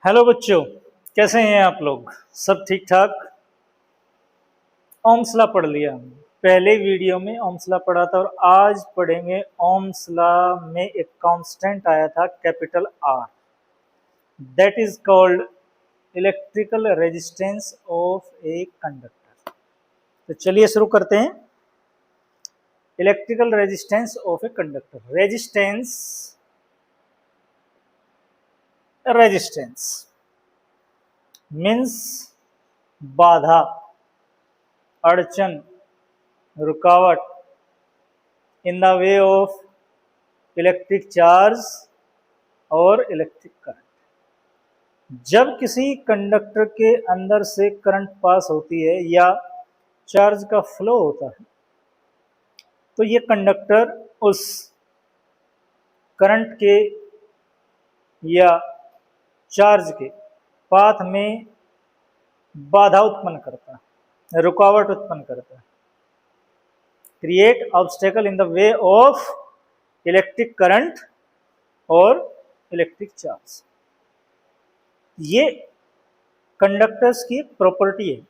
Hello बच्चों, कैसे हैं आप लोग? सब ठीक ठाक? ओम्स लॉ पढ़ लिया हमने। पहले वीडियो में ओम्स लॉ पढ़ा था और आज पढ़ेंगे ओम्स लॉ में एक कांस्टेंट आया था capital R, that is called electrical resistance of a conductor. तो चलिए शुरू करते हैं। Electrical resistance of a conductor. Resistance means बाधा, अड़चन, रुकावट in the way of electric charge और इलेक्ट्रिक करंट। जब किसी कंडक्टर के अंदर से करंट पास होती है या चार्ज का फ्लो होता है तो ये कंडक्टर उस करंट के या चार्ज के पाथ में बाधा उत्पन्न करता है, रुकावट उत्पन्न करता है। Create obstacle in the way of electric current और इलेक्ट्रिक चार्ज। ये कंडक्टर्स की एक प्रॉपर्टी है।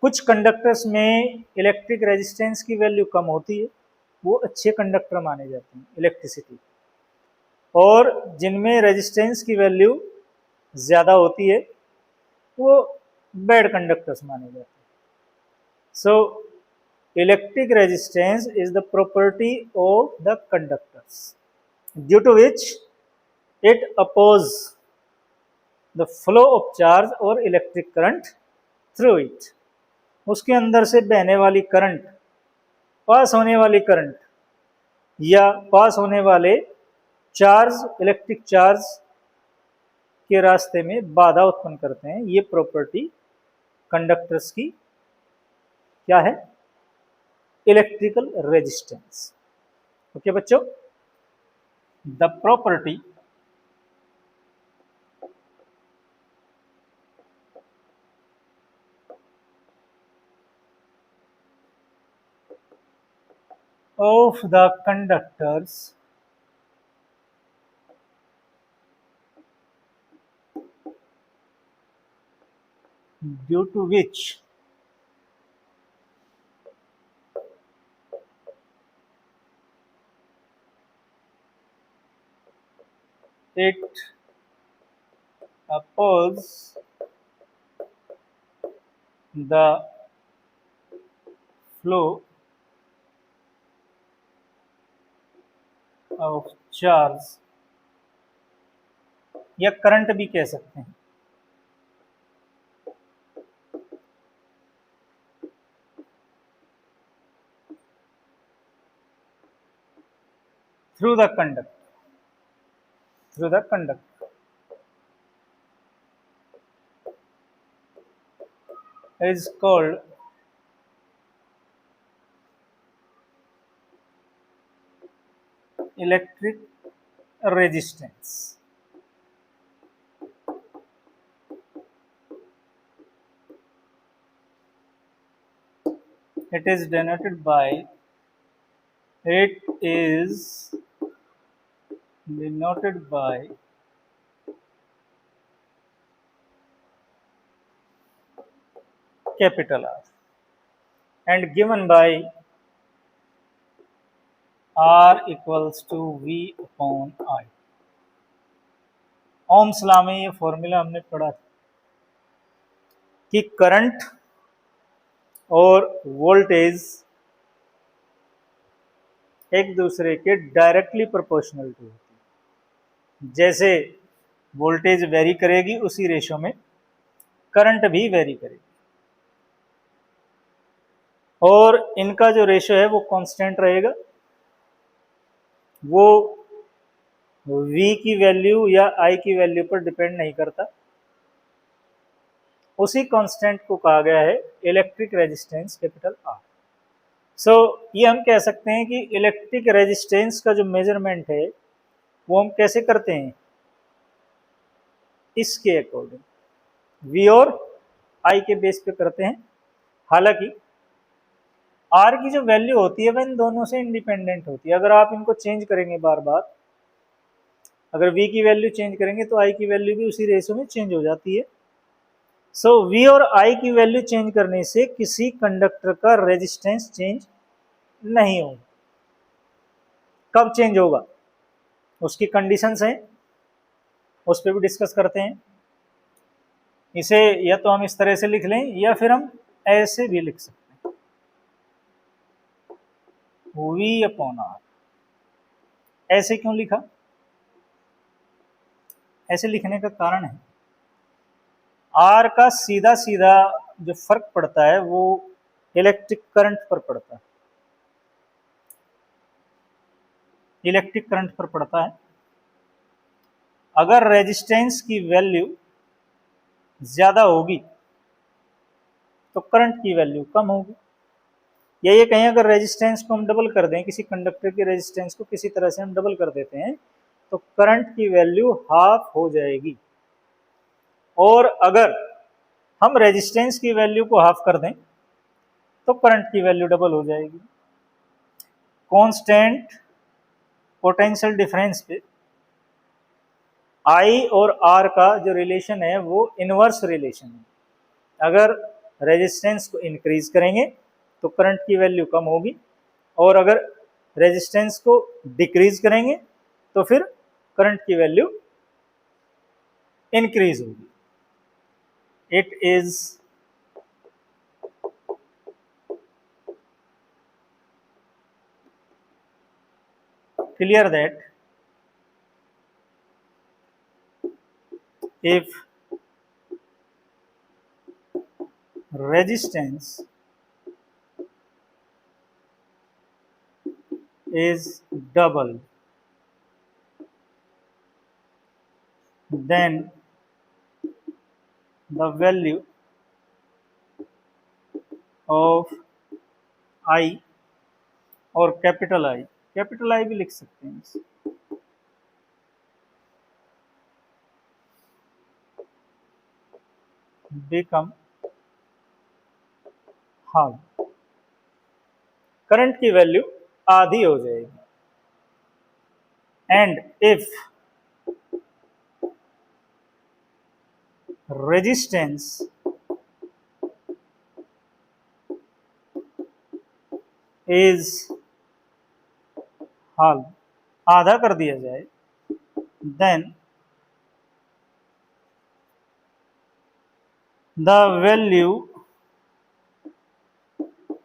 कुछ कंडक्टर्स में इलेक्ट्रिक रेजिस्टेंस की वैल्यू कम होती है, वो अच्छे कंडक्टर माने जाते हैं इलेक्ट्रिसिटी, और जिनमें रेजिस्टेंस की वैल्यू ज़्यादा होती है वो बैड कंडक्टर्स माने जाते हैं। So electric resistance is the property of the conductors due to which it oppose the flow of charge और इलेक्ट्रिक करंट थ्रू इट। उसके अंदर से बहने वाली करंट, पास होने वाली करंट या पास होने वाले चार्ज, इलेक्ट्रिक चार्ज के रास्ते में बाधा उत्पन्न करते हैं। ये प्रॉपर्टी कंडक्टर्स की क्या है? Electrical resistance. ओके बच्चों, the property of the conductors due to which it opposes the flow of charge या करंट भी कह सकते हैं, through the conductor is called electric resistance. It is denoted by capital R and given by R equals to V upon I। Ohm's law में ये formula हमने पढ़ा था कि करंट और वोल्टेज एक दूसरे के डायरेक्टली प्रोपोर्शनलिटी होती है। जैसे वोल्टेज वेरी करेगी उसी रेशो में करंट भी वेरी करेगी, और इनका जो रेशो है वो कांस्टेंट रहेगा। वो V की वैल्यू या I की वैल्यू पर डिपेंड नहीं करता। उसी कांस्टेंट को कहा गया है इलेक्ट्रिक रेजिस्टेंस कैपिटल R। सो ये हम कह सकते हैं कि इलेक्ट्रिक रेजिस्टेंस का जो मेजरमेंट है वो हम कैसे करते हैं? इसके अकॉर्डिंग V और I के बेस पे करते हैं। हालांकि R की जो वैल्यू होती है वह इन दोनों से इंडिपेंडेंट होती है। अगर आप इनको चेंज करेंगे बार बार अगर V की वैल्यू चेंज करेंगे तो I की वैल्यू भी उसी रेशो में चेंज हो जाती है। सो V और I की वैल्यू चेंज करने से किसी कंडक्टर का रेजिस्टेंस चेंज नहीं होगा। कब चेंज होगा, उसकी कंडीशंस हैं, उस पर भी डिस्कस करते हैं। इसे या तो हम इस तरह से लिख लें या फिर हम ऐसे भी लिख सकते हैं, V/R। ऐसे क्यों लिखा? ऐसे लिखने का कारण है, R का सीधा सीधा जो फर्क पड़ता है वो इलेक्ट्रिक करंट पर पड़ता है, इलेक्ट्रिक करंट पर पड़ता है। अगर रेजिस्टेंस की वैल्यू ज्यादा होगी तो करंट की वैल्यू कम होगी। या ये कहें अगर रेजिस्टेंस को हम डबल कर दें, किसी कंडक्टर की रेजिस्टेंस को किसी तरह से हम डबल कर देते हैं तो करंट की वैल्यू हाफ हो जाएगी। और अगर हम रेजिस्टेंस की वैल्यू को हाफ कर दें तो करंट की वैल्यू डबल हो जाएगी। कांस्टेंट पोटेंशियल डिफरेंस पे I और R का जो रिलेशन है वो इनवर्स रिलेशन है। अगर रेजिस्टेंस को इंक्रीज करेंगे तो करंट की वैल्यू कम होगी, और अगर रेजिस्टेंस को डिक्रीज करेंगे तो फिर करंट की वैल्यू इंक्रीज होगी। It is clear that if resistance is double, then the value of I और कैपिटल I भी लिख सकते हैं, become half, करंट की वैल्यू आधी हो जाएगी। And if resistance is half, आधा कर दिया जाए, then the value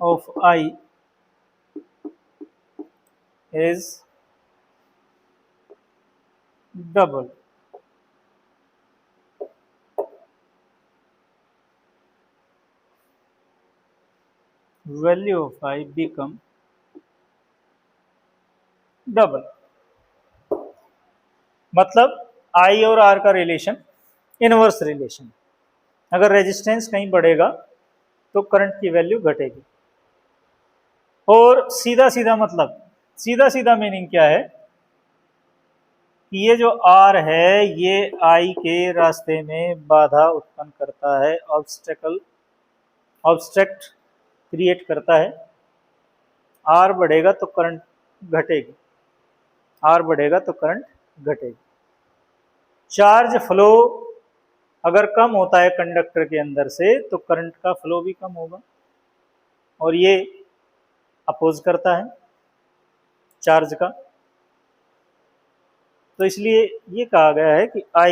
of I is double, value of I become double। मतलब I और R का रिलेशन इनवर्स रिलेशन, अगर रेजिस्टेंस कहीं बढ़ेगा तो करंट की वैल्यू घटेगी। और सीधा सीधा मतलब, सीधा सीधा मीनिंग क्या है कि ये जो R है ये I के रास्ते में बाधा उत्पन्न करता है, ऑब्स्टेकल, ऑब्स्ट्रक्ट क्रिएट करता है। R बढ़ेगा तो करंट घटेगी, R बढ़ेगा तो करंट घटेगी। चार्ज फ्लो अगर कम होता है कंडक्टर के अंदर से तो करंट का फ्लो भी कम होगा, और ये अपोज करता है चार्ज का। तो इसलिए ये कहा गया है कि I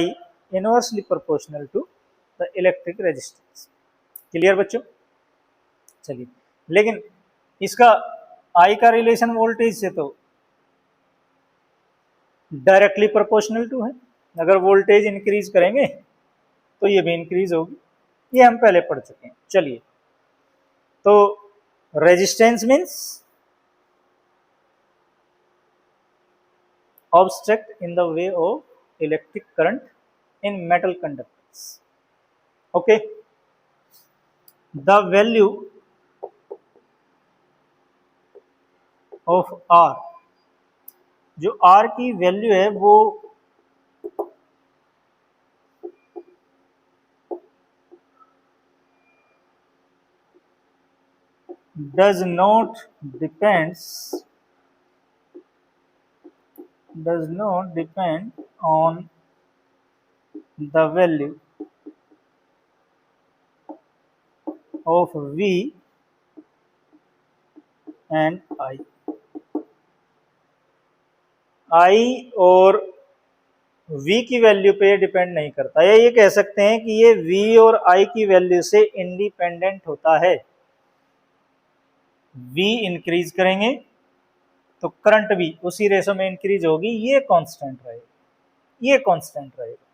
inversely proportional to the electric resistance. Clear बच्चों? चलिए, लेकिन इसका I का रिलेशन वोल्टेज से तो डायरेक्टली प्रोपोर्शनल टू है। अगर वोल्टेज इंक्रीज करेंगे तो ये भी इंक्रीज होगी, ये हम पहले पढ़ चुके हैं। चलिए, तो resistance means obstruct in the way of electric current in metal conductors. Okay, the value of R, जो R की वैल्यू है वो does not depends does not depend on the value of V and I. I और V की value पे depend नहीं करता, या ये कह सकते हैं कि ये V और I की वैल्यू से इंडिपेंडेंट होता है। V इंक्रीज करेंगे तो करंट भी उसी रेशो में इंक्रीज होगी, ये कांस्टेंट रहेगा, ये कांस्टेंट रहेगा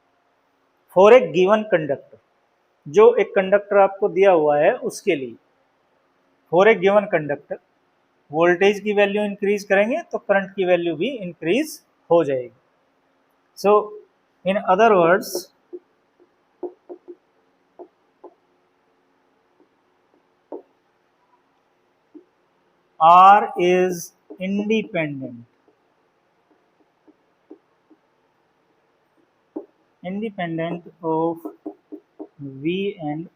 फॉर ए गिवन कंडक्टर। जो एक कंडक्टर आपको दिया हुआ है उसके लिए, for a given conductor voltage की वैल्यू इंक्रीज करेंगे तो करंट की वैल्यू भी इंक्रीज हो जाएगी। So in other words, R is independent of V and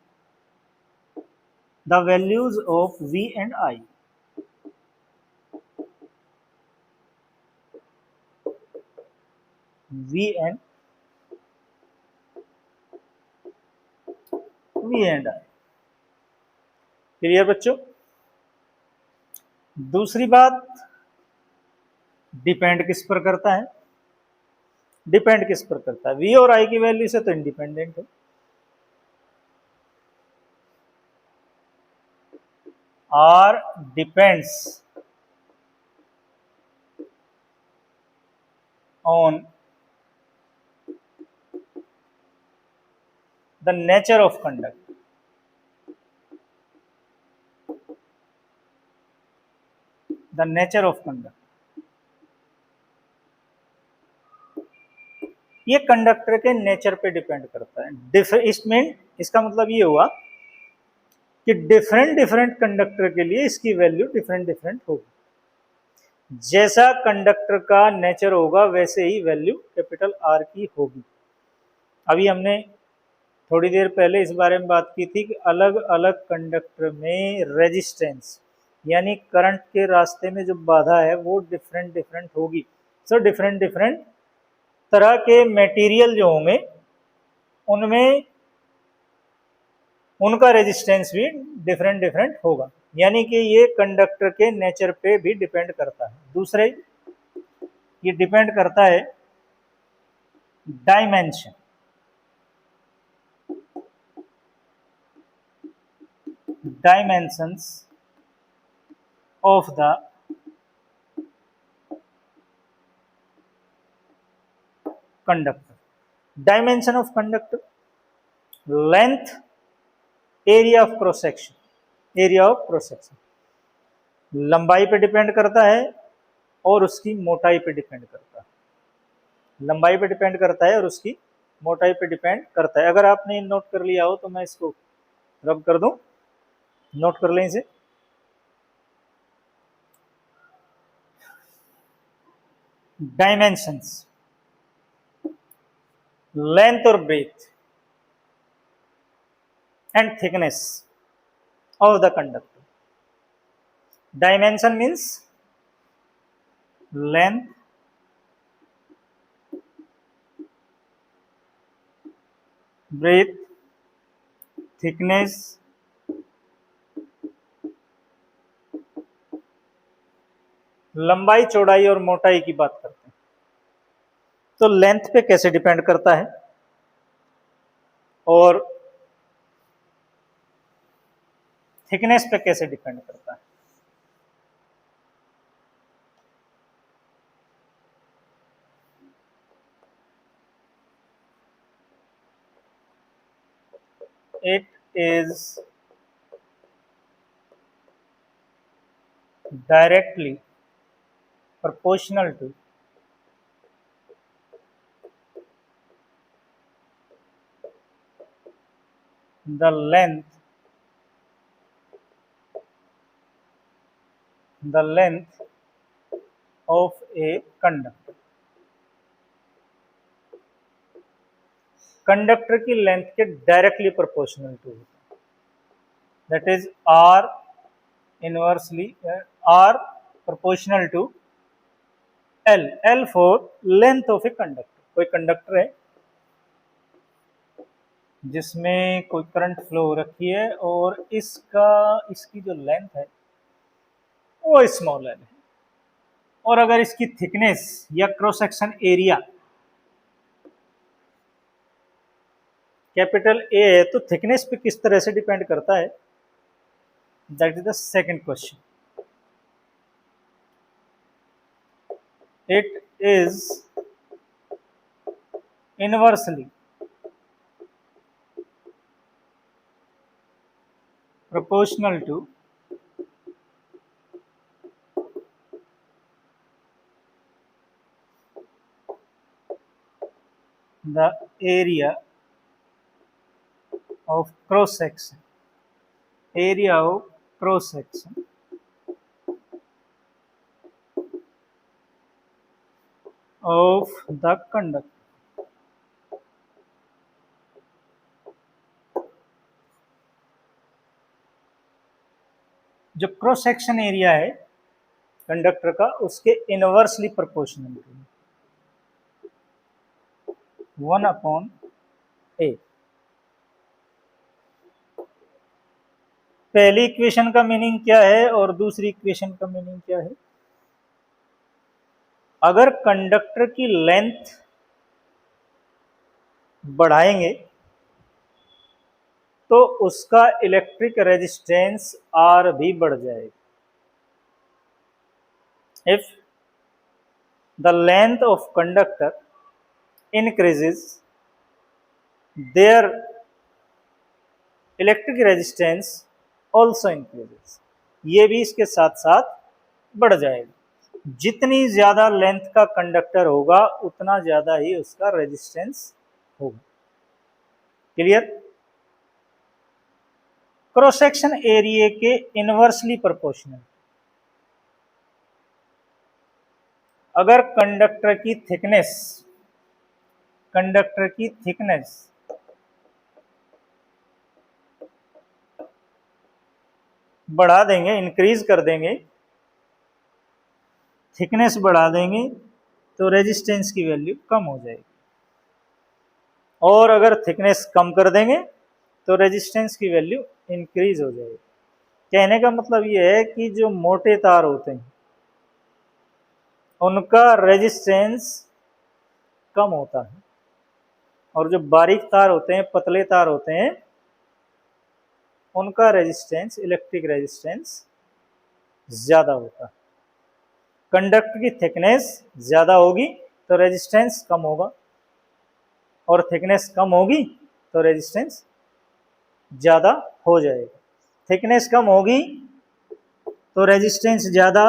the values of V and I. V and I। Clear बच्चों? दूसरी बात, डिपेंड किस पर करता है? डिपेंड किस पर करता है? V और I की वैल्यू से तो इंडिपेंडेंट है। R depends on the nature of conduct. The nature of conduct. ये कंडक्टर के नेचर पे डिपेंड करता है। इसका मतलब ये हुआ कि डिफरेंट कंडक्टर के लिए इसकी वैल्यू डिफरेंट होगी। जैसा कंडक्टर का नेचर होगा वैसे ही वैल्यू कैपिटल आर की होगी। अभी हमने थोड़ी देर पहले इस बारे में बात की थी कि अलग अलग कंडक्टर में रेजिस्टेंस यानी करंट के रास्ते में जो बाधा है वो डिफरेंट होगी। सो डिफरेंट तरह के मटेरियल जो होंगे उनमें उनका रेजिस्टेंस भी डिफरेंट होगा, यानी कि ये कंडक्टर के नेचर पे भी डिपेंड करता है। दूसरे, ये डिपेंड करता है dimensions of the conductor. Dimension of conductor, length, area of cross section, लंबाई पे डिपेंड करता है और उसकी मोटाई पे डिपेंड करता है। लंबाई पे डिपेंड करता है और उसकी मोटाई पे डिपेंड करता है। अगर आपने नोट कर लिया हो तो मैं इसको रब कर दूं, नोट कर लें इसे। डायमेंशंस, लेंथ और breath and thickness of the conductor. Dimension means length, breadth, thickness, लंबाई, चौड़ाई और मोटाई की बात करते हैं तो लेंथ पे कैसे डिपेंड करता है और थिकनेस पे कैसे डिपेंड करता है। It is directly proportional to the length of a conductor। Conductor की लेंथ के directly proportional to, that is R inversely R proportional to L, L for length of a conductor. कोई conductor है जिसमें कोई current flow हो रखी है और इसकी जो लेंथ है वो स्मॉल एल है, और अगर इसकी थिकनेस या cross section area capital A है तो थिकनेस पे किस तरह से डिपेंड करता है, that is the second question. It is inversely proportional to the area of cross section, area of cross section of the conductor। जो क्रॉस सेक्शन एरिया है कंडक्टर का उसके इनवर्सली प्रोपोर्शनल टू 1/a। पहली equation का meaning क्या है और दूसरी इक्वेशन का मीनिंग क्या है? अगर कंडक्टर की लेंथ बढ़ाएंगे तो उसका इलेक्ट्रिक रेजिस्टेंस आर भी बढ़ जाएगा। If the length of conductor increases, their electric resistance also increases। ये भी इसके साथ साथ बढ़ जाएगा। जितनी ज्यादा लेंथ का कंडक्टर होगा उतना ज्यादा ही उसका रेजिस्टेंस होगा। क्लियर? क्रॉस सेक्शन एरिया के इनवर्सली प्रोपोर्शनल। अगर कंडक्टर की थिकनेस बढ़ा देंगे, इंक्रीज कर देंगे, थिकनेस बढ़ा देंगे तो रेजिस्टेंस की वैल्यू कम हो जाएगी, और अगर थिकनेस कम कर देंगे तो रेजिस्टेंस की वैल्यू इंक्रीज हो जाएगी। कहने का मतलब ये है कि जो मोटे तार होते हैं उनका रेजिस्टेंस कम होता है, और जो बारीक तार होते हैं, पतले तार होते हैं, उनका रेजिस्टेंस, इलेक्ट्रिक रेजिस्टेंस ज्यादा होता है। कंडक्टर की थिकनेस ज्यादा होगी तो रेजिस्टेंस कम होगा, और थिकनेस कम होगी तो रेजिस्टेंस ज्यादा हो जाएगा। थिकनेस कम होगी तो रेजिस्टेंस ज्यादा,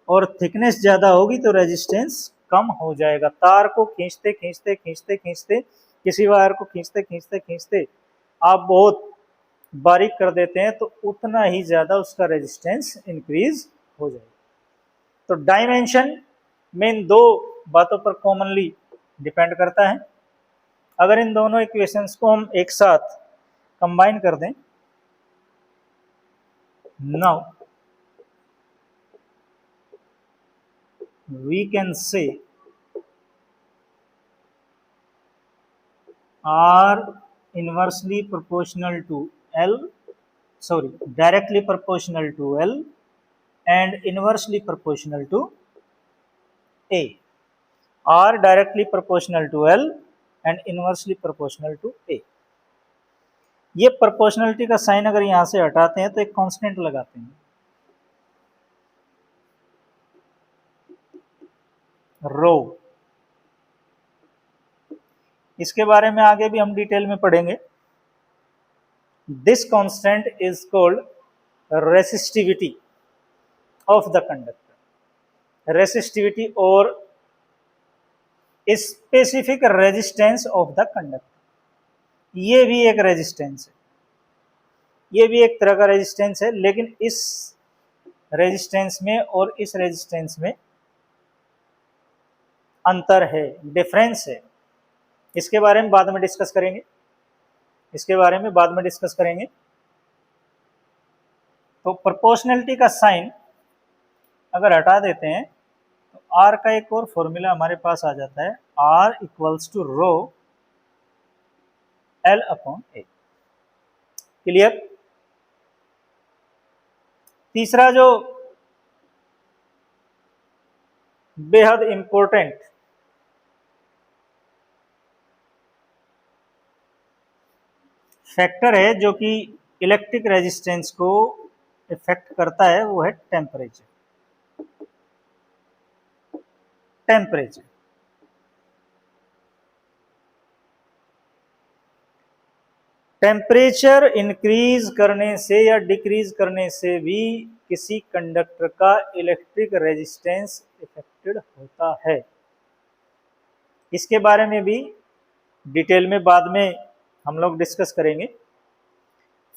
और थिकनेस ज्यादा होगी तो रेजिस्टेंस कम हो जाएगा। तार को खींचते खींचते खींचते खींचते, किसी वायर को खींचते खींचते खींचते आप बहुत बारीक कर देते हैं तो उतना ही ज्यादा उसका रेजिस्टेंस इंक्रीज हो जाएगा। तो डायमेंशन में इन दो बातों पर कॉमनली डिपेंड करता है। अगर इन दोनों इक्वेशंस को हम एक साथ कंबाइन कर दें, now we can say R inversely proportional to L, sorry, directly proportional to L and inversely proportional to A। R directly proportional to L and inversely proportional to A। ये proportionality का sign अगर यहां से हटाते हैं तो एक constant लगाते हैं, रो। इसके बारे में आगे भी हम डिटेल में पढ़ेंगे। This constant is called resistivity of the conductor. Resistivity और specific resistance of the conductor, ये भी एक रेजिस्टेंस है, ये भी एक तरह का रेजिस्टेंस है, लेकिन इस रेजिस्टेंस में और इस रेजिस्टेंस में अंतर है, डिफरेंस है। इसके बारे में बाद में डिस्कस करेंगे, इसके बारे में बाद में डिस्कस करेंगे। तो प्रोपोर्शनलिटी का साइन अगर हटा देते हैं तो आर का एक और फॉर्मूला हमारे पास आ जाता है, R equals to rho L upon A. Clear? तीसरा जो बेहद इंपॉर्टेंट फैक्टर है जो कि इलेक्ट्रिक रेजिस्टेंस को इफेक्ट करता है, वो है टेम्परेचर। टेम्परेचर टेम्परेचर इंक्रीज करने से या डिक्रीज करने से भी किसी कंडक्टर का इलेक्ट्रिक रेजिस्टेंस इफेक्टेड होता है। इसके बारे में भी डिटेल में बाद में हम लोग डिस्कस करेंगे।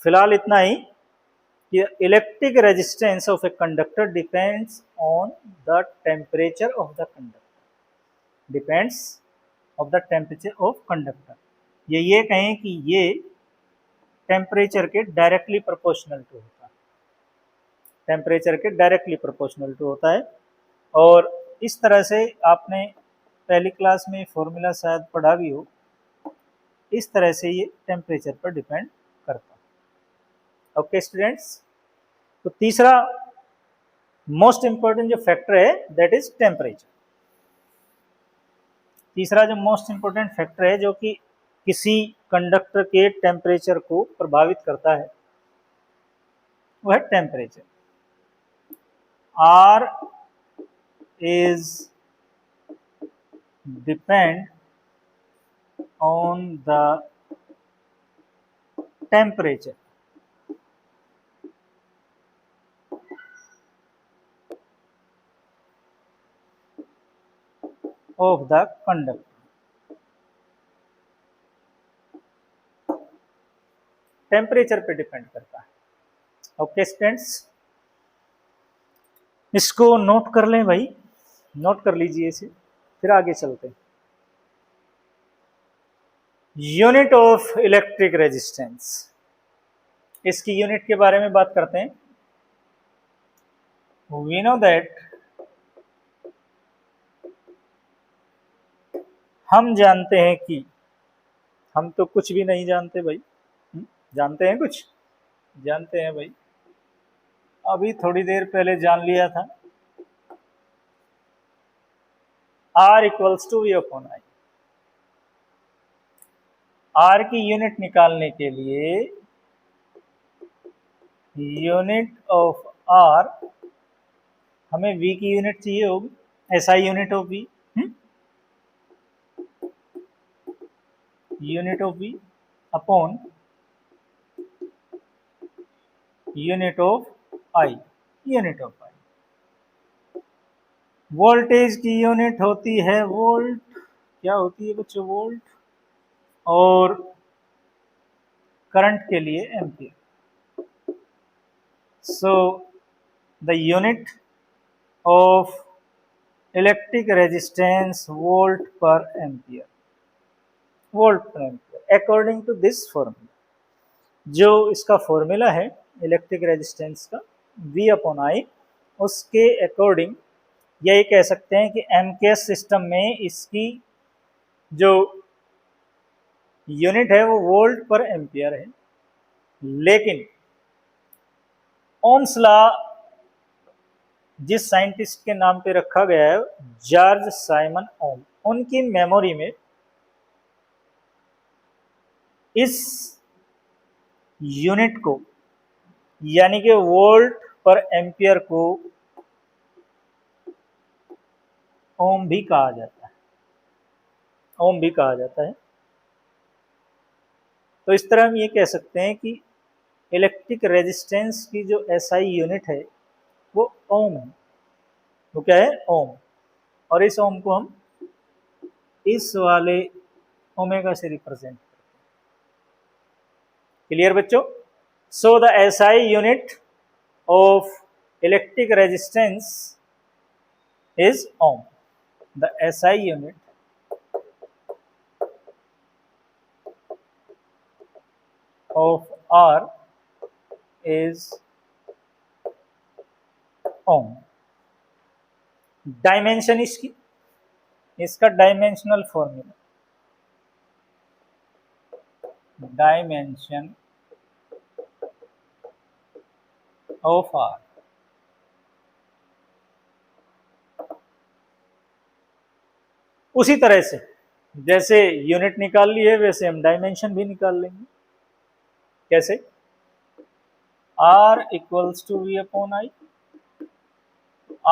फिलहाल इतना ही कि electric resistance of a conductor depends on the temperature of the conductor. Depends of the temperature of conductor, ये कहें कि ये टेम्परेचर के डायरेक्टली प्रोपोर्शनल टू होता है। टेम्परेचर के डायरेक्टली प्रोपोर्शनल टू होता है। और इस तरह से आपने पहली क्लास में फॉर्मूला शायद पढ़ा भी हो, इस तरह से ये टेम्परेचर पर डिपेंड करता है। ओके स्टूडेंट्स, तो तीसरा मोस्ट इंपॉर्टेंट जो फैक्टर है दैट इज टेम्परेचर। तीसरा जो मोस्ट इंपॉर्टेंट फैक्टर है जो कि किसी कंडक्टर के टेम्परेचर को प्रभावित करता है वो है temperature. R is depend on the temperature of the conductor. Temperature पे डिपेंड करता है। ओके स्टूडेंट्स, इसको नोट कर लें भाई, नोट कर लीजिए इसे, फिर आगे चलते हैं। यूनिट ऑफ इलेक्ट्रिक रेजिस्टेंस, इसकी यूनिट के बारे में बात करते हैं। वी नो दैट, हम जानते हैं कि, हम तो कुछ भी नहीं जानते भाई, जानते हैं कुछ? जानते हैं भाई, अभी थोड़ी देर पहले जान लिया था। R equals to V upon I. R की यूनिट निकालने के लिए यूनिट ऑफ आर, हमें वी की यूनिट चाहिए होगी, SI unit of V, unit of V upon unit of I, unit of I. Voltage की यूनिट होती है वोल्ट, क्या होती है बच्चों? वोल्ट। और करंट के लिए ampere. So the unit of electric resistance volt per ampere, volt per ampere according to this formula. जो इसका फॉर्मूला है इलेक्ट्रिक रेजिस्टेंस का, V अपॉन आई, उसके अकॉर्डिंग यही कह सकते हैं कि एमकेएस सिस्टम में इसकी जो यूनिट है वो वोल्ट पर एम्पियर है। लेकिन ओम्स लॉ जिस साइंटिस्ट के नाम पे रखा गया है, जॉर्ज साइमन ओम, उनकी मेमोरी में इस यूनिट को यानी कि वोल्ट पर एम्पियर को ओम भी कहा जाता है, ओम भी कहा जाता है। तो इस तरह हम ये कह सकते हैं कि इलेक्ट्रिक रेजिस्टेंस की जो एसआई यूनिट है वो ओम है। वो क्या है? ओम। और इस ओम को हम इस वाले ओमेगा से रिप्रेजेंट करते हैं। क्लियर बच्चों? So the SI unit of electric resistance is ohm. The SI unit of R is ohm. Dimension इसका dimensional formula, dimension of R, उसी तरह से जैसे यूनिट निकाल ली है वैसे हम डायमेंशन भी निकाल लेंगे। कैसे? R equals to V upon I.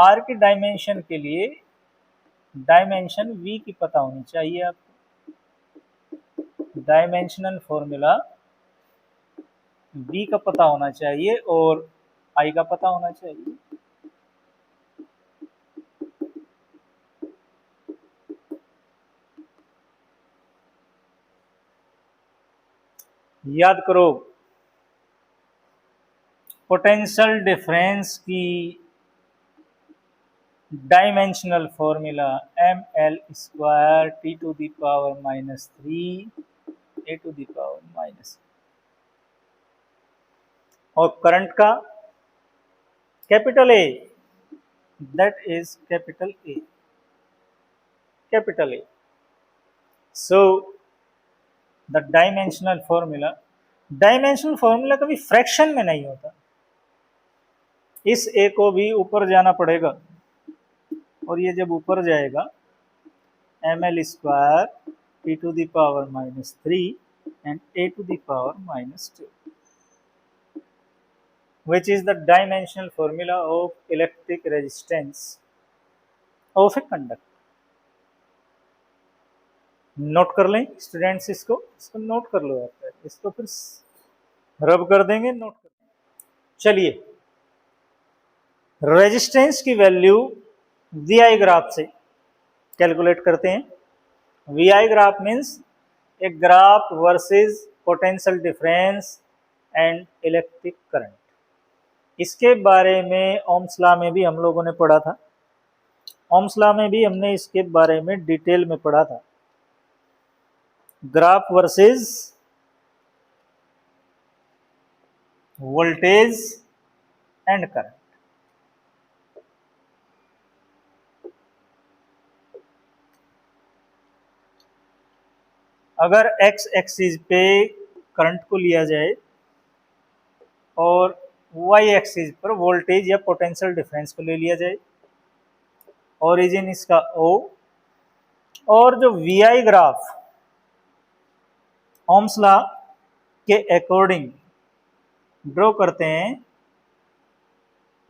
R की डायमेंशन के लिए डायमेंशन V की पता होनी चाहिए आपको, डायमेंशनल फॉर्मूला V का पता होना चाहिए और I का पता होना चाहिए। याद करो, पोटेंशियल डिफरेंस की dimensional formula ml square t to the power -3 a to the power -, और करंट का capital A, that is capital A, capital A। So the dimensional formula कभी फ्रैक्शन में नहीं होता, इस A को भी ऊपर जाना पड़ेगा, और ये जब ऊपर जाएगा ml square t to the power -3 and a to the power -2, which is the dimensional formula of electric resistance of a conductor। Note कर लें स्टूडेंट्स, इसको नोट कर लो आप, इसको फिर रब कर देंगे, नोट कर देंगे। चलिए, रेजिस्टेंस की वैल्यू VI ग्राफ से कैलकुलेट करते हैं। VI graph means a graph versus potential difference and electric current. इसके बारे में ओम्स लॉ में भी हम लोगों ने पढ़ा था, ओम्स लॉ में भी हमने इसके बारे में डिटेल में पढ़ा था। Graph versus voltage and current. अगर x एक्सिस पे करंट को लिया जाए और y एक्सिस पर वोल्टेज या पोटेंशियल डिफरेंस को ले लिया जाए, ओरिजिन इसका O, और जो VI ग्राफ ओम्स लॉ के अकॉर्डिंग ड्रॉ करते हैं,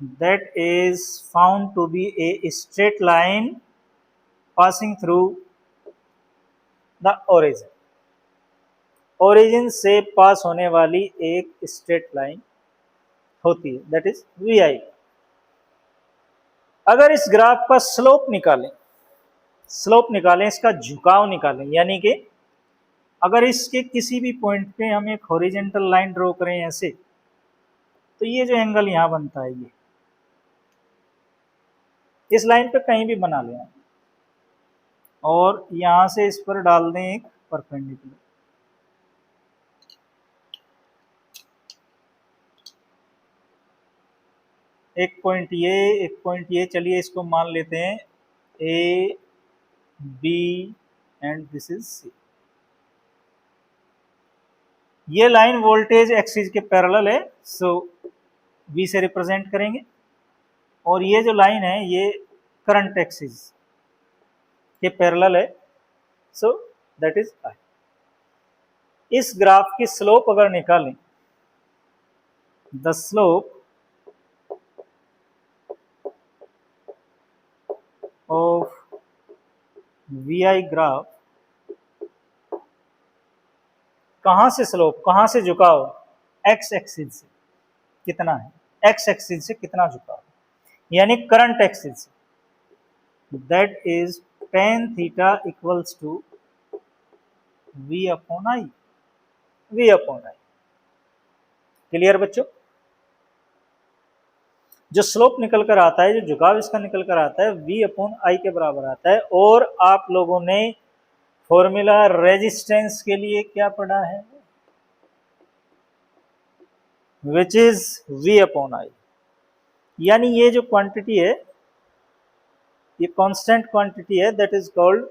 that is found to be a straight line passing through the origin. Origin से पास होने वाली एक स्ट्रेट लाइन होती है, दैट इज VI। अगर इस ग्राफ का स्लोप निकालें, इसका झुकाव निकालें, यानी कि अगर इसके किसी भी पॉइंट पे हम एक हॉरिजेंटल लाइन ड्रॉ करें ऐसे, तो ये जो एंगल यहां बनता है, ये इस लाइन पे कहीं भी बना लें और यहां से इस पर डाल दें एक परपेंडिकुलर, एक पॉइंट ये, चलिए इसको मान लेते हैं A, B and this is C। ये लाइन वोल्टेज एक्सिस के पैरेलल है, सो V से रिप्रेजेंट करेंगे, और ये जो लाइन है ये करंट एक्सिस के पैरेलल है, सो दैट इज I। इस ग्राफ की स्लोप अगर निकालें, the slope of VI graph, कहां से स्लोप, कहां से झुकाव, x एक्सिस से कितना है, x एक्सिस से कितना झुकाव, यानी करंट एक्सिस से, that is tan theta equals to V upon I, V upon I। Clear बच्चों? जो स्लोप निकल कर आता है, जो झुकाव इसका निकल कर आता है, V अपॉन I के बराबर आता है। और आप लोगों ने फॉर्मूला रेजिस्टेंस के लिए क्या पढ़ा है, which is V upon I, यानी ये जो क्वांटिटी है ये कांस्टेंट क्वांटिटी है, that is called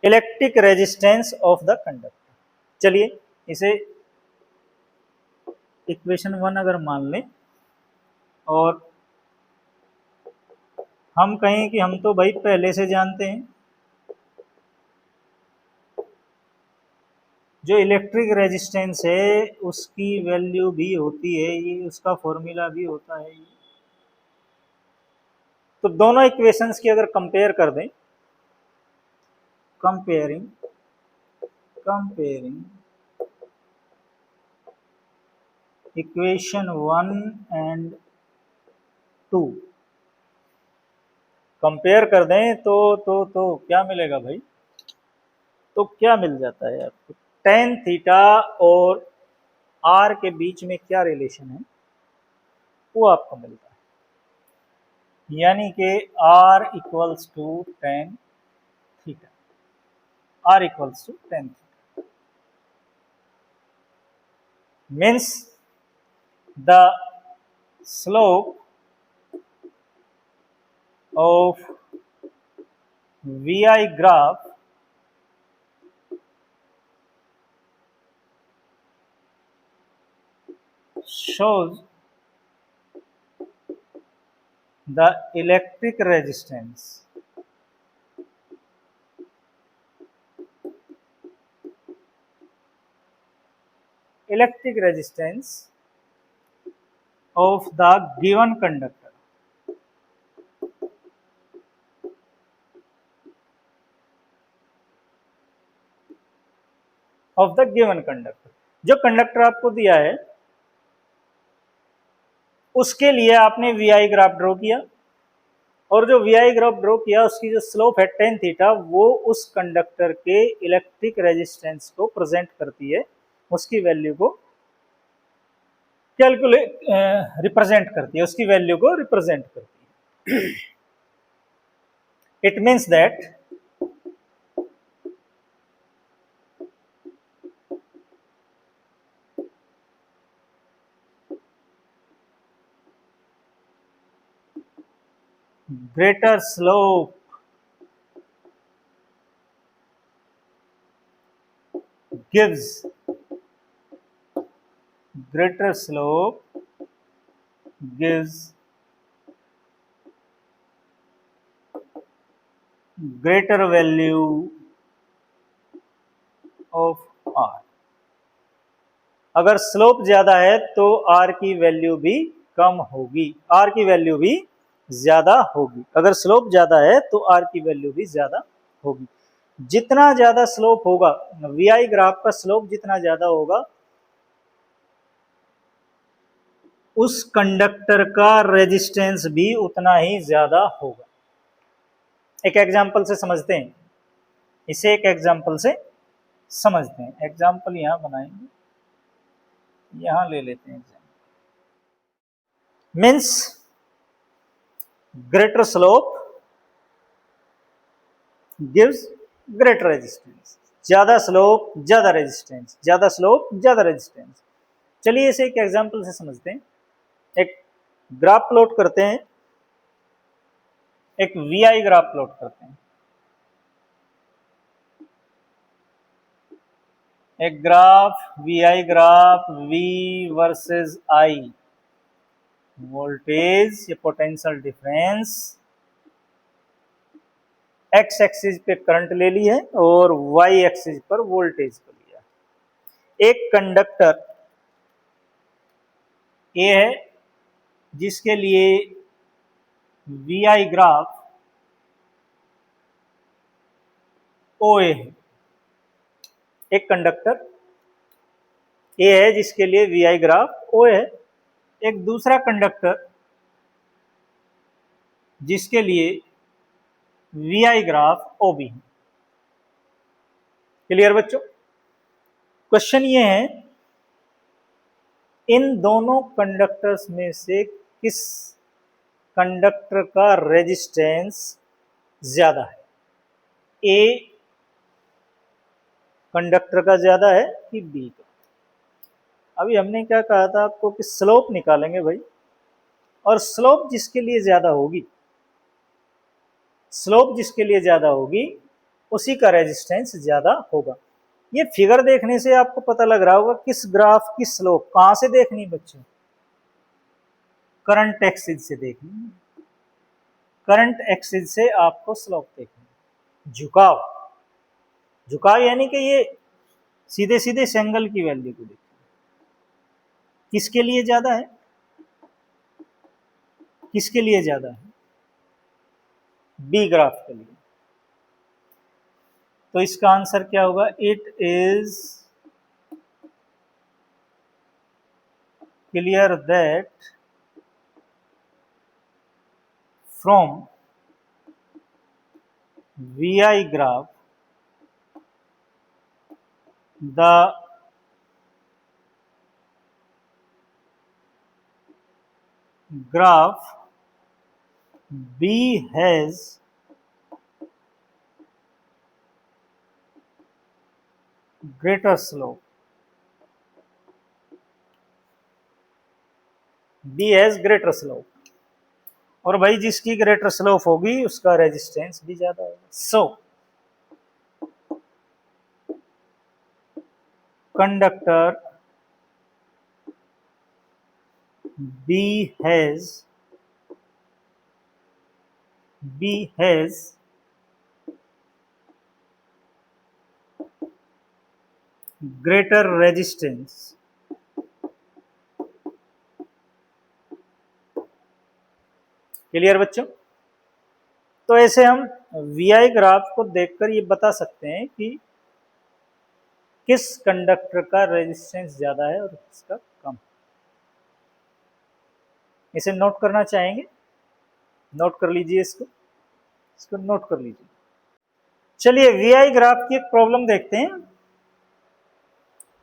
electric resistance of the conductor. चलिए इसे इक्वेशन 1 अगर मान लें और हम कहें कि हम तो भाई पहले से जानते हैं जो इलेक्ट्रिक रेजिस्टेंस है उसकी वैल्यू भी होती है ये, उसका फॉर्मूला भी होता है ये। तो दोनों इक्वेशंस की अगर कंपेयर कर दें, कंपेयरिंग इक्वेशन 1 एंड 2 कंपेयर कर दें तो क्या मिलेगा भाई? तो क्या मिल जाता है आपको? tan थीटा और r के बीच में क्या रिलेशन है वो आपको मिलता है, यानी कि r equals to tan theta, r equals to tan theta means the slope of VI graph shows the electric resistance of the given conductor of the given conductor. जो कंडक्टर आपको दिया है उसके लिए आपने वीआई ग्राफ ड्रॉ किया और जो वीआई ग्राफ ड्रॉ किया उसकी जो स्लोप है tan थीटा वो उस कंडक्टर के इलेक्ट्रिक रेजिस्टेंस को प्रेजेंट करती है, उसकी वैल्यू को रिप्रेजेंट करती है, उसकी वैल्यू को रिप्रेजेंट करती है। It means that greater slope gives greater value of r। अगर स्लोप ज्यादा है तो r की वैल्यू भी कम होगी, r की वैल्यू भी ज्यादा होगी। अगर स्लोप ज्यादा है तो r की वैल्यू भी ज्यादा होगी। जितना ज्यादा स्लोप होगा, वीआई ग्राफ का स्लोप जितना ज्यादा होगा उस कंडक्टर का रेजिस्टेंस भी उतना ही ज्यादा होगा। एक एग्जांपल से समझते हैं, इसे एक एग्जांपल से समझते हैं। एग्जांपल यहां बनाएंगे, यहां ले लेते हैं example. Means greater slope gives greater resistance, ज्यादा स्लोप ज्यादा रेजिस्टेंस, ज्यादा स्लोप ज्यादा रेजिस्टेंस। चलिए इसे एक एग्जांपल से समझते हैं। एक ग्राफ प्लॉट करते हैं, एक वीआई ग्राफ प्लॉट करते हैं। एक graph VI graph V versus I, voltage या पोटेंशियल डिफरेंस, एक्स एक्सिस पे करंट ले ली है और वाई एक्सिस पर वोल्टेज को लिया। एक कंडक्टर ए है जिसके लिए वीआई ग्राफ OA है। एक कंडक्टर ए है जिसके लिए वीआई ग्राफ OA है। एक दूसरा कंडक्टर जिसके लिए वीआई ग्राफ OB है। क्लियर बच्चों? क्वेश्चन ये है, इन दोनों कंडक्टर्स में से किस कंडक्टर का रेजिस्टेंस ज्यादा है? ए कंडक्टर का ज्यादा है कि बी का? अभी हमने क्या कहा था आपको कि स्लोप निकालेंगे भाई, और स्लोप जिसके लिए ज्यादा होगी, स्लोप जिसके लिए ज्यादा होगी उसी का रेजिस्टेंस ज्यादा होगा। ये फिगर देखने से आपको पता लग रहा होगा किस ग्राफ की स्लोप कहां से देखनी बच्चों, करंट एक्सिस से देखनी, करंट एक्सिस से आपको स्लोप देखनी। झुकाव, झुकाव यानी कि ये सीधे सीधे इस एंगल की वैल्यू को देखिए किसके लिए ज्यादा है, किसके लिए ज्यादा है, बी ग्राफ के लिए। तो इसका आंसर क्या होगा, it is clear that from VI graph the graph B has greater slope, B has greater slope, और भाई जिसकी ग्रेटर स्लोप होगी उसका रेजिस्टेंस भी ज्यादा होगा। So conductor B has greater resistance clear बच्चों। तो ऐसे हम VI ग्राफ को देखकर ये बता सकते हैं कि किस कंडक्टर का रेजिस्टेंस ज्यादा है और किसका कम। इसे नोट करना चाहेंगे, नोट कर लीजिए, इसको नोट कर लीजिए। चलिए VI ग्राफ की एक प्रॉब्लम देखते हैं।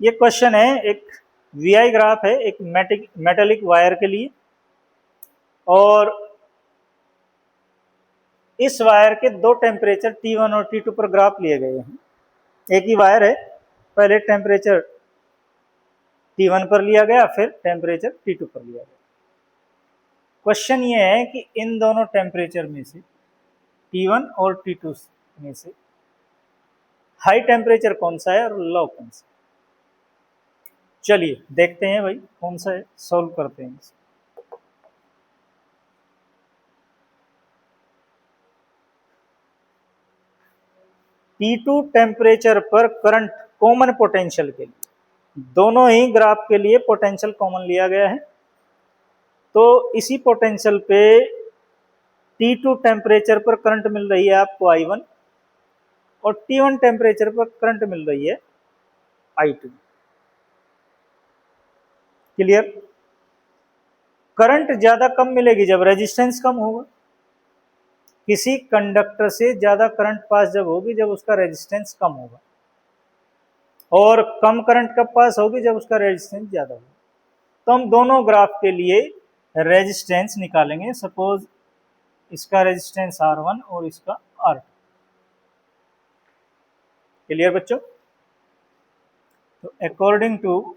ये क्वेश्चन है, एक VI ग्राफ है एक मेटेलिक वायर के लिए, और इस वायर के दो टेम्परेचर T1 और T2 पर ग्राफ लिए गए हैं। एक ही वायर है, पहले टेम्परेचर T1 पर लिया गया, फिर टेम्परेचर T2 पर लिया गया। क्वेश्चन ये है कि इन दोनों टेम्परेचर में से T1 और T2 में से हाई टेम्परेचर कौन सा है और लो कौन सा। चलिए देखते हैं भाई कौन सा है, सॉल्व करते हैं। T2 टेम्परेचर पर करंट कॉमन पोटेंशियल के लिए, दोनों ही ग्राफ के लिए पोटेंशियल कॉमन लिया गया है। तो इसी पोटेंशियल पे T2 टेम्परेचर पर करंट मिल रही है आपको I1, और T1 टेम्परेचर पर करंट मिल रही है I2। क्लियर। करंट ज्यादा कम मिलेगी जब रेजिस्टेंस कम होगा। किसी कंडक्टर से ज्यादा करंट पास जब होगी जब उसका रेजिस्टेंस कम होगा, और कम करंट कब पास होगी जब उसका रेजिस्टेंस ज्यादा होगा। तो हम दोनों ग्राफ के लिए रेजिस्टेंस निकालेंगे। सपोज इसका रेजिस्टेंस R1 और इसका R2। क्लियर बच्चों। तो अकॉर्डिंग टू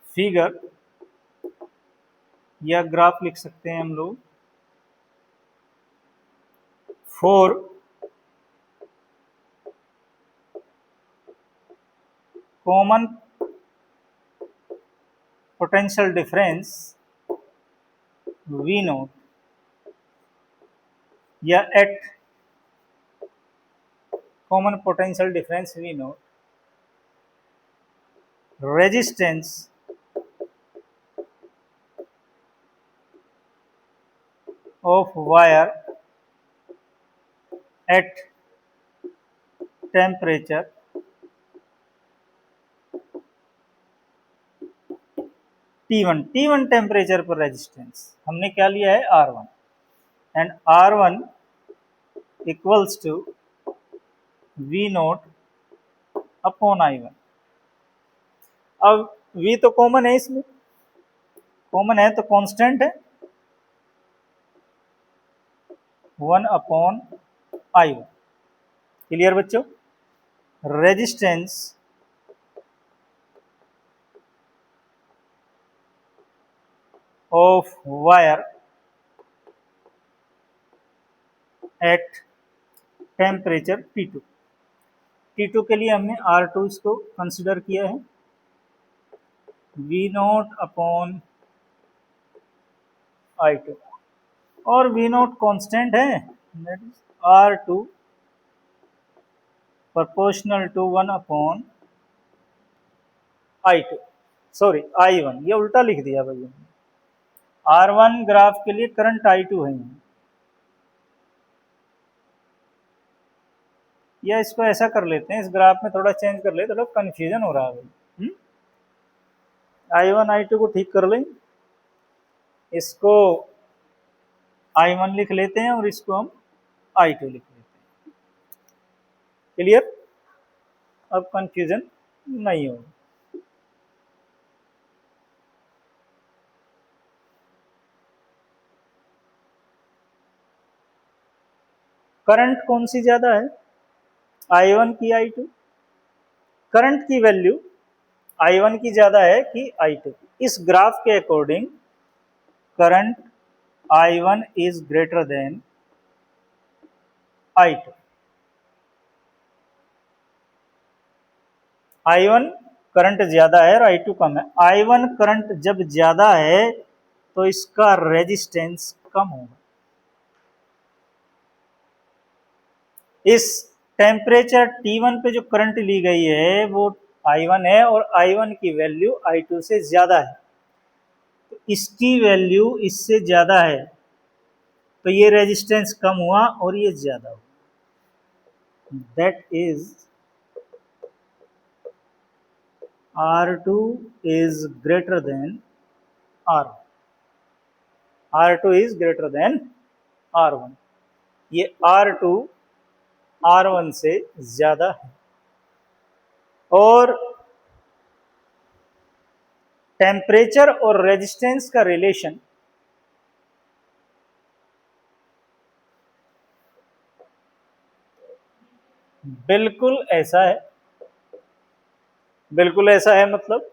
फिगर या ग्राफ लिख सकते हैं हम लोग, for common potential difference V naught, या at common potential difference V naught, resistance of wire at temperature T1 temperature पर रेजिस्टेंस हमने क्या लिया है R1, and R1 equals to V naught upon I1। अब V तो कॉमन है, इसमें कॉमन है तो कांस्टेंट है 1 अपॉन I1। क्लियर बच्चों। Resistance of wire at temperature T2। T2 के लिए हमने R2 इसको कंसिडर किया है, V0 अपॉन I2, और V0 कांस्टेंट है, that is R2 proportional to 1 upon I2, sorry I1, ये उल्टा लिख दिया भाई। R1 ग्राफ के लिए करंट I2 है, या इसको ऐसा कर लेते हैं, इस ग्राफ में थोड़ा चेंज कर ले, थोड़ा कंफ्यूजन हो रहा है भाई। I1 I2 को ठीक कर लें, इसको I1 लिख लेते हैं और इसको हम I2 लिख लेते हैं। क्लियर? अब कंफ्यूजन नहीं होगा। करंट कौन सी ज्यादा है, I1 की I2? करंट की वैल्यू I1 की ज्यादा है कि I2? इस ग्राफ के according current I1 is greater than I2। I1 current ज्यादा है और I2 कम है। I1 करंट जब ज्यादा है तो इसका रेजिस्टेंस कम होगा। इस टेम्परेचर T1 पे जो करंट ली गई है वो I1 है और I1 की वैल्यू I2 से ज्यादा है, तो इसकी वैल्यू इससे ज्यादा है, तो ये रेजिस्टेंस कम हुआ और ये ज्यादा हुआ। That is R2 is greater than R1, R2 is greater than R1, ये R2 R1 से ज्यादा है। और टेम्परेचर और रेजिस्टेंस का रिलेशन बिल्कुल ऐसा है, बिल्कुल ऐसा है, मतलब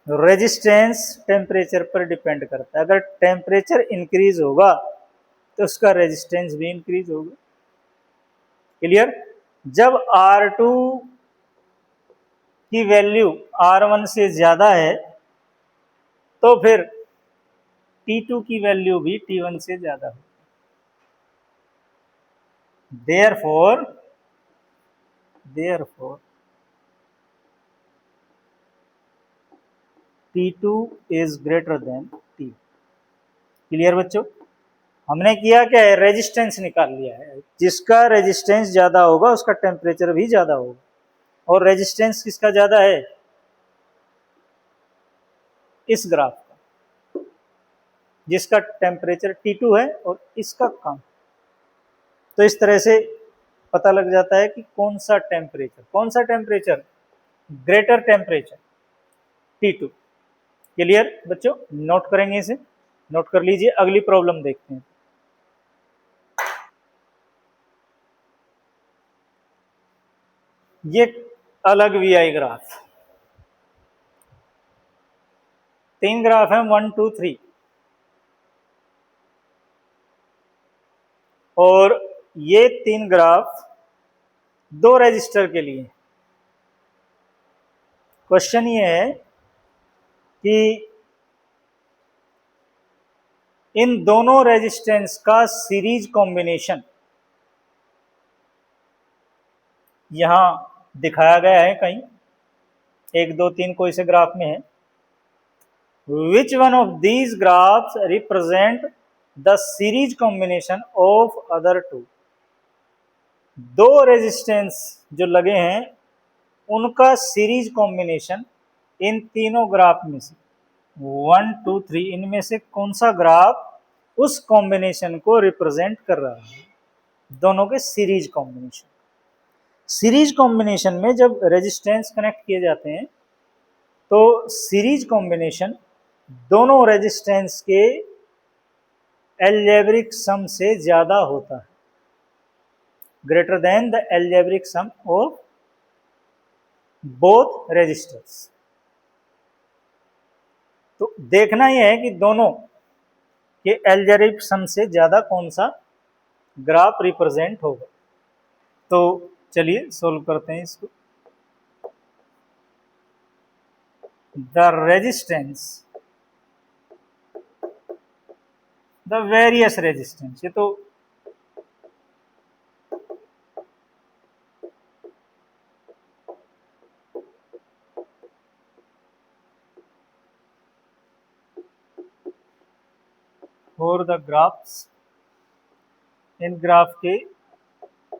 रेजिस्टेंस टेम्परेचर पर डिपेंड करता है। अगर टेम्परेचर इंक्रीज होगा तो उसका रेजिस्टेंस भी इंक्रीज होगा। क्लियर? जब R2 की वैल्यू R1 से ज्यादा है तो फिर T2 की वैल्यू भी T1 से ज्यादा है। Therefore T2 is greater than T। Clear बच्चों? हमने किया क्या है, रेजिस्टेंस निकाल लिया है। जिसका रेजिस्टेंस ज्यादा होगा उसका टेम्परेचर भी ज्यादा होगा, और रेजिस्टेंस किसका ज्यादा है, इस ग्राफ का, जिसका टेम्परेचर T2 है और इसका कम। तो इस तरह से पता लग जाता है कि कौन सा temperature greater temperature T2। Clear बच्चों? नोट करेंगे, इसे नोट कर लीजिए। अगली प्रॉब्लम देखते हैं। ये अलग VI ग्राफ, 3 ग्राफ है, 1 2 3, और ये 3 ग्राफ 2 रजिस्टर के लिए। क्वेश्चन ये है कि इन दोनों रेजिस्टेंस का सीरीज कॉम्बिनेशन यहां दिखाया गया है, कहीं 1 2 3 कोई से ग्राफ में है। Which one of these graphs represent the series combination of other two. दो रेजिस्टेंस जो लगे हैं उनका सीरीज कॉम्बिनेशन इन तीनों ग्राफ में से 1 2 3 इनमें से कौन सा ग्राफ उस कॉम्बिनेशन को रिप्रेजेंट कर रहा है, दोनों के सीरीज कॉम्बिनेशन। सीरीज कॉम्बिनेशन में जब रेजिस्टेंस कनेक्ट किए जाते हैं तो सीरीज कॉम्बिनेशन दोनों रेजिस्टेंस के अलजेब्रिक सम से ज्यादा होता है, greater than the algebraic sum of both resistors. तो देखना यह है कि दोनों के एल्जेब्रिक सम से ज्यादा कौन सा ग्राफ रिप्रेजेंट होगा। तो चलिए सोल्व करते हैं इसको। The resistance, the various resistance, ये तो for the graphs, in graph के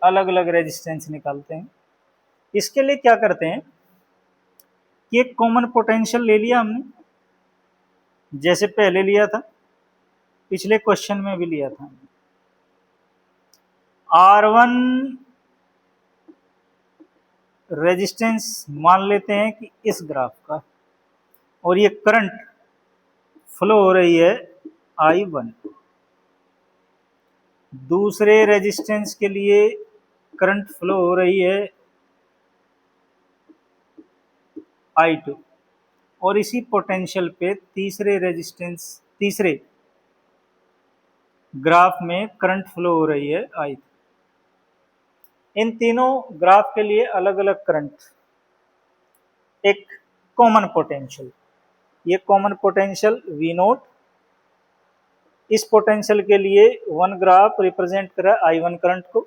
अलग अलग रेजिस्टेंस निकालते हैं। इसके लिए क्या करते हैं कि एक कॉमन पोटेंशियल ले लिया हमने, जैसे पहले लिया था, पिछले क्वेश्चन में भी लिया था। R1 रेजिस्टेंस मान लेते हैं कि इस ग्राफ का, और ये करंट फ्लो हो रही है I1। दूसरे रेजिस्टेंस के लिए करंट फ्लो हो रही है I2, और इसी पोटेंशियल पे तीसरे ग्राफ में करंट फ्लो हो रही है I3। इन तीनों ग्राफ के लिए अलग अलग करंट, एक कॉमन पोटेंशियल, ये कॉमन पोटेंशियल V0, इस पोटेंशियल के लिए वन ग्राफ रिप्रेजेंट करा I1 करंट को,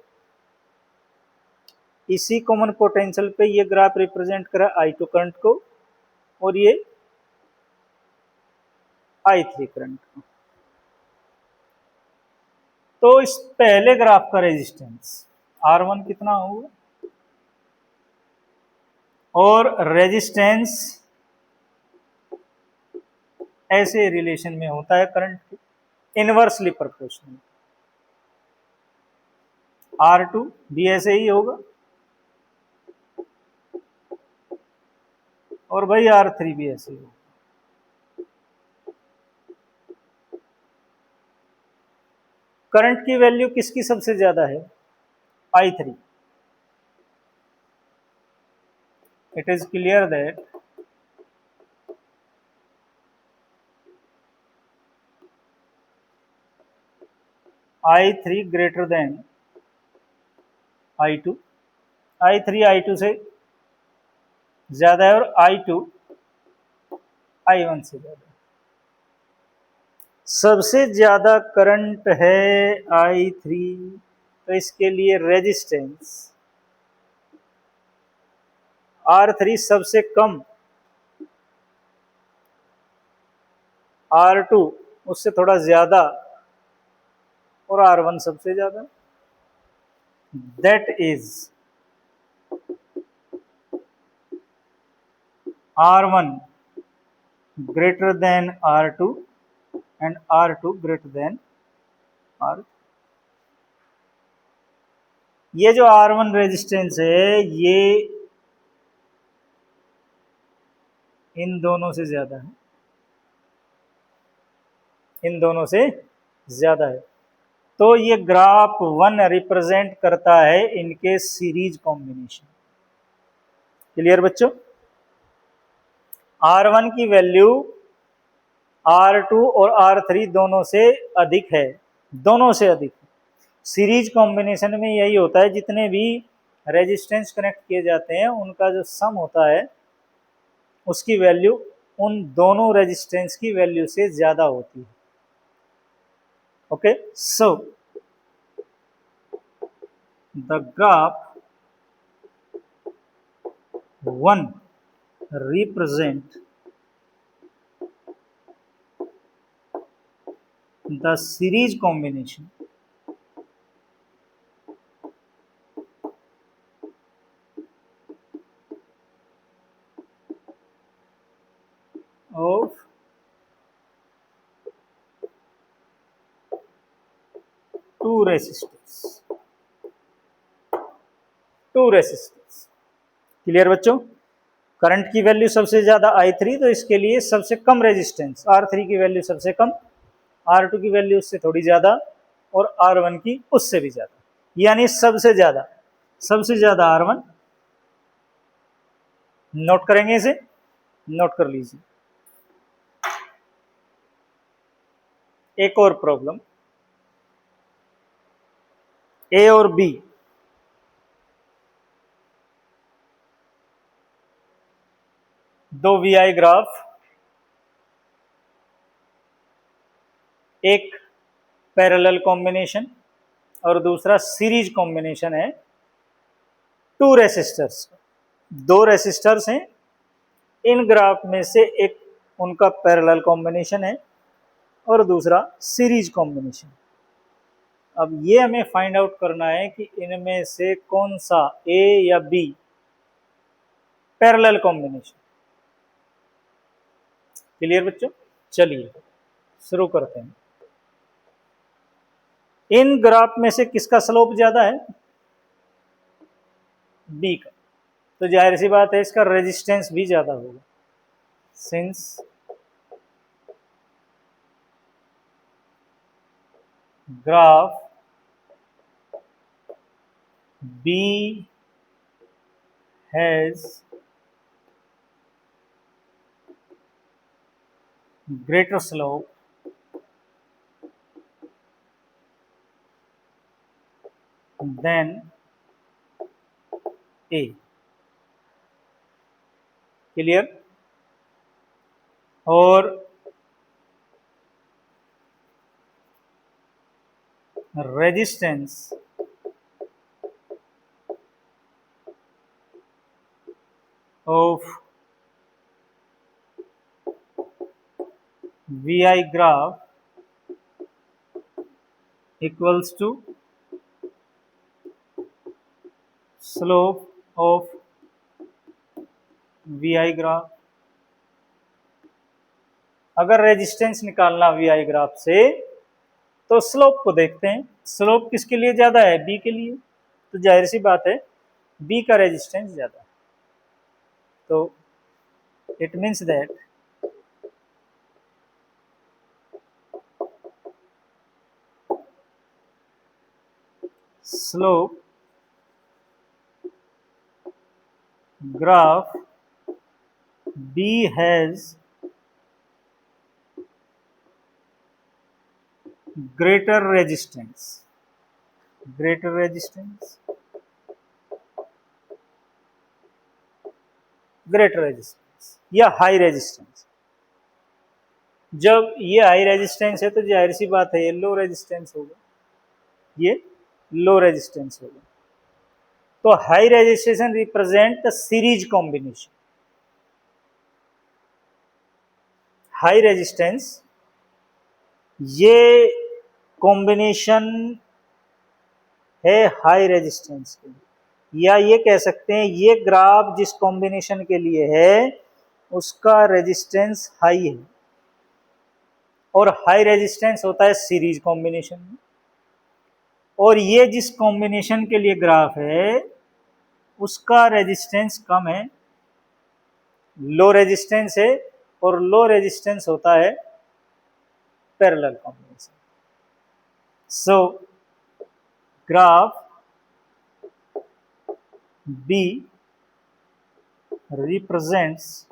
इसी कॉमन पोटेंशियल पे ये ग्राफ रिप्रेजेंट करा I2 करंट को, और ये I3 करंट को। तो इस पहले ग्राफ का रेजिस्टेंस R1 कितना होगा, और रेजिस्टेंस ऐसे रिलेशन में होता है करंट के, इनवर्सली प्रोपोर्शनल। R2 भी ऐसे ही होगा, और भाई R3 भी ऐसे ही होगा। करंट की वैल्यू किसकी सबसे ज्यादा है, I3। It is clear that I3 greater than I2, I3 I2 से ज्यादा है, और I2 I1 से ज्यादा है। सबसे ज्यादा करंट है I3, तो इसके लिए रेजिस्टेंस R3 सबसे कम, R2 उससे थोड़ा ज्यादा, और R1 सबसे ज्यादा। That is R1 greater than R2 and R2 greater than R। ये जो R1 रेजिस्टेंस है ये इन दोनों से ज्यादा है, इन दोनों से ज्यादा है। तो ये ग्राफ 1 रिप्रेजेंट करता है इनके सीरीज कॉम्बिनेशन। क्लियर बच्चों, R1 की वैल्यू R2 और R3 दोनों से अधिक है, दोनों से अधिक। सीरीज कॉम्बिनेशन में यही होता है, जितने भी रेजिस्टेंस कनेक्ट किए जाते हैं उनका जो सम होता है उसकी वैल्यू उन दोनों रेजिस्टेंस की वैल्यू से ज्यादा होती है। Okay, so the graph 1 represent the series combination of two resistors, clear बच्चों, करंट की वैल्यू सबसे ज्यादा I3, तो इसके लिए सबसे कम रेजिस्टेंस R3 की वैल्यू सबसे कम, R2 की वैल्यू उससे थोड़ी ज्यादा, और R1 की उससे भी ज्यादा, यानी सबसे ज्यादा R1। नोट करेंगे इसे, नोट कर लीजिए। एक और प्रॉब्लम, ए और बी दो वीआई ग्राफ, एक पैरेलल कॉम्बिनेशन और दूसरा सीरीज कॉम्बिनेशन है टू रेसिस्टर्स, दो रेसिस्टर्स हैं, इन ग्राफ में से एक उनका पैरेलल कॉम्बिनेशन है और दूसरा सीरीज कॉम्बिनेशन। अब ये हमें फाइंड आउट करना है कि इनमें से कौन सा ए या बी पैरेलल कॉम्बिनेशन। क्लियर बच्चों? चलिए शुरू करते हैं। इन ग्राफ में से किसका स्लोप ज्यादा है? बी का, तो जाहिर सी बात है इसका रेजिस्टेंस भी ज्यादा होगा। Since graph B has greater slope than A. Clear? और resistance of VI graph equals to slope of VI graph. अगर रेजिस्टेंस निकालना VI ग्राफ से तो स्लोप को देखते हैं। स्लोप किसके लिए ज्यादा है? बी के लिए, तो जाहिर सी बात है बी का रेजिस्टेंस ज्यादा है। तो it means that slope graph B has greater resistance या हाई रेजिस्टेंस। जब ये हाई रेजिस्टेंस है तो जाहिर सी बात है ये लो रेजिस्टेंस होगा, ये लो रेजिस्टेंस होगा। तो high resistance represent the series combination. High resistance ये कॉम्बिनेशन है हाई रेजिस्टेंस के लिए, या ये कह सकते हैं ये ग्राफ जिस कॉम्बिनेशन के लिए है उसका रेजिस्टेंस हाई है, और हाई रेजिस्टेंस होता है सीरीज कॉम्बिनेशन में। और ये जिस कॉम्बिनेशन के लिए ग्राफ है उसका रेजिस्टेंस कम है, लो रेजिस्टेंस है, और लो रेजिस्टेंस होता है parallel combination. So graph B represents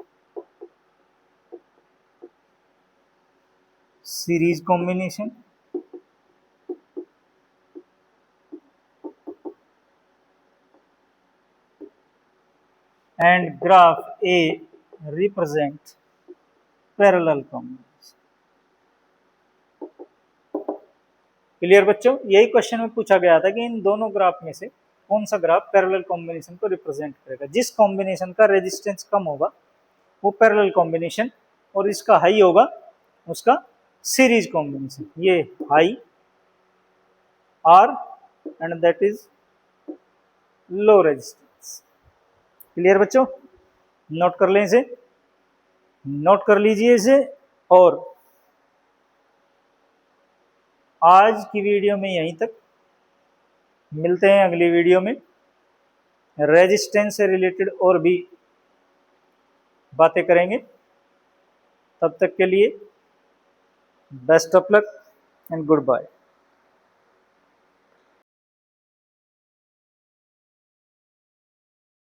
series combination and graph A represent parallel combination। Clear बच्चों? यही क्वेश्चन में पूछा गया था कि इन दोनों ग्राफ में से कौन सा ग्राफ पैरेलल कॉम्बिनेशन को रिप्रेजेंट करेगा। जिस कॉम्बिनेशन का रेजिस्टेंस कम होगा वो पैरेलल कॉम्बिनेशन, और इसका हाई होगा उसका सीरीज कॉम्बिनेशन। ये high R and that is low resistance. Clear बच्चों? नोट कर लें इसे, नोट कर लीजिए इसे। और आज की वीडियो में यहीं तक, मिलते हैं अगली वीडियो में। रेजिस्टेंस से रिलेटेड और भी बातें करेंगे। तब तक के लिए best of luck and good bye.